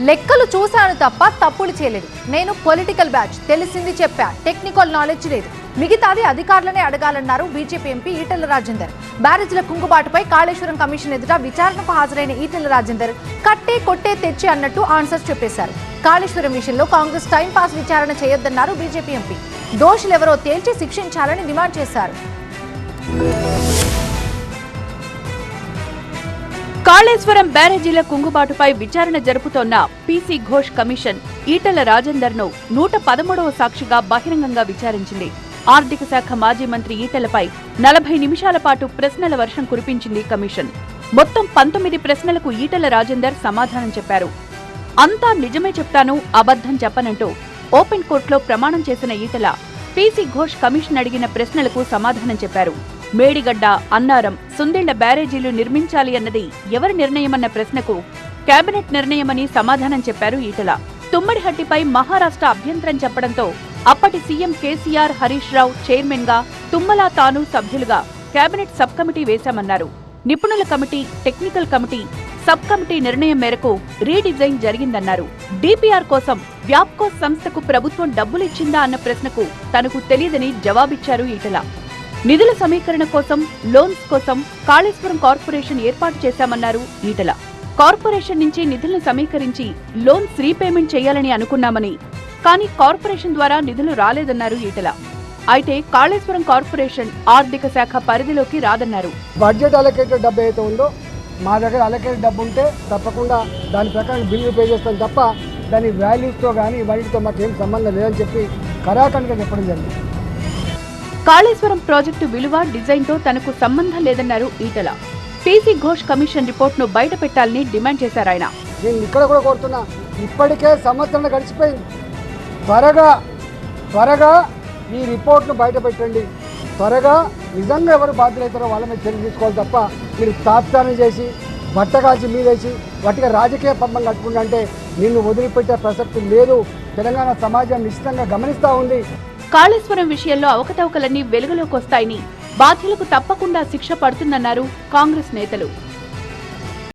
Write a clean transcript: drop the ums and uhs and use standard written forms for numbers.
లెక్కలు చూశాను తప్ప తప్పులు చేయలేదు. నేను పొలిటికల్ బ్యాచ్, తెలిసింది చెప్పా, టెక్నికల్ నాలెడ్జ్ లేదు. మిగతాది అధికారులనే అడగాలన్నారు బీజేపీ ఎంపీ ఈటెల రాజేందర్. బ్యారేజ్ల కుంగుబాటుపై కాళేశ్వరం కమిషన్ ఎదుట విచారణకు హాజరైన ఈటెల రాజేందర్ కట్టే కొట్టే తెచ్చి అన్నట్టు ఆన్సర్స్ చెప్పేశారు. కాళేశ్వరం విషయంలో కాంగ్రెస్ టైం పాస్ విచారణ చేయొద్దన్నారు బీజేపీ ఎంపీ. దోషులెవరో తేల్చి శిక్షించాలని డిమాండ్ చేశారు. కాళేశ్వరం బ్యారేజీల కుంగుబాటుపై విచారణ జరుపుతోన్న పీసీ ఘోష్ కమిషన్ ఈటెల రాజేందర్ను 113వ సాక్షిగా బహిరంగంగా విచారించింది. ఆర్థిక శాఖ మాజీ మంత్రి ఈటెలపై 40 నిమిషాల పాటు ప్రశ్నల వర్షం కురిపించింది కమిషన్. మొత్తం 19 ప్రశ్నలకు ఈటెల రాజేందర్ సమాధానం చెప్పారు. అంతా నిజమే చెప్తాను, అబద్ధం చెప్పనంటూ ఓపెన్ కోర్టులో ప్రమాణం చేసిన ఈటెల పీసీ ఘోష్ కమిషన్ అడిగిన ప్రశ్నలకు సమాధానం చెప్పారు. మేడిగడ్డ, అన్నారం, సుందిళ్ల బ్యారేజీలు నిర్మించాలి అన్నది ఎవరి నిర్ణయమన్న ప్రశ్నకు కేబినెట్ నిర్ణయమని సమాధానం చెప్పారు ఈటెల. తుమ్మడిహట్టిపై మహారాష్ట్ర అభ్యంతరం చెప్పడంతో అప్పటి సీఎం కేసీఆర్, హరీష్ రావు చైర్మన్ గా, తుమ్మల తాను సభ్యులుగా కేబినెట్ సబ్ కమిటీ వేశామన్నారు. నిపుణుల committee, technical committee, sub committee నిర్ణయం మేరకు రీడిజైన్ జరిగిందన్నారు. డీపీఆర్ కోసం వ్యాప్కో సంస్థకు ప్రభుత్వం డబ్బులిచ్చిందా అన్న ప్రశ్నకు తనకు తెలియదని జవాబిచ్చారు ఈటెల. నిధుల సమీకరణ కోసం, లోన్స్ కోసం కాళేశ్వరం కార్పొరేషన్ ఏర్పాటు చేశామన్నారు ఈటెల. కార్పొరేషన్ నుంచి నిధులను సమీకరించి లోన్స్ రీపేమెంట్ చేయాలని అనుకున్నామని, కానీ కార్పొరేషన్ ద్వారా నిధులు రాలేదన్నారు ఈటెల. అయితే కాళేశ్వరం కార్పొరేషన్ ఆర్థిక శాఖ పరిధిలోకి రాదన్నారు. బడ్జెట్ అలొకేటెడ్ డబ్బు ఏదైతే ఉందో మా దగ్గర అలొకేటెడ్ డబ్బు ఉంటే తప్పకుండా దాని ప్రకారం బిల్లు పే చేస్తాం తప్ప దాని వాల్యూస్తో కానీ వాటితో మాకేం సంబంధం లేదని చెప్పి కరాఖండ్గా చెప్పడం జరిగింది. కాళేశ్వరం ప్రాజెక్టు విలువ, డిజైన్తో తనకు సంబంధం లేదన్నారు ఈటెల. పీసీ ఘోష్ కమిషన్ రిపోర్టును బయట పెట్టాలని డిమాండ్ చేశారాయన. నేను ఇక్కడ కూడా కోరుతున్నా, ఇప్పటికే సంవత్సరం గడిచిపోయింది. త్వరగా ఈ రిపోర్ట్ను బయట పెట్టండి. త్వరగా నిజంగా ఎవరు బాధ్యులైతారో వాళ్ళ మీద చర్య తీసుకోవాలి తప్ప మీరు తాత్సారం చేసి బట్టగాల్చి మీదేసి వాటిగా రాజకీయ పద్మం కట్టుకుంటా అంటే నిన్ను వదిలిపెట్టే ప్రసక్తి లేదు. తెలంగాణ సమాజం నిశ్చితంగా గమనిస్తూ ఉంది. కాళేశ్వరం విషయంలో అవకతవకలన్నీ వెలుగులోకి వస్తాయని, బాధ్యులకు తప్పకుండా శిక్ష పడుతుందన్నారు కాంగ్రెస్ నేతలు.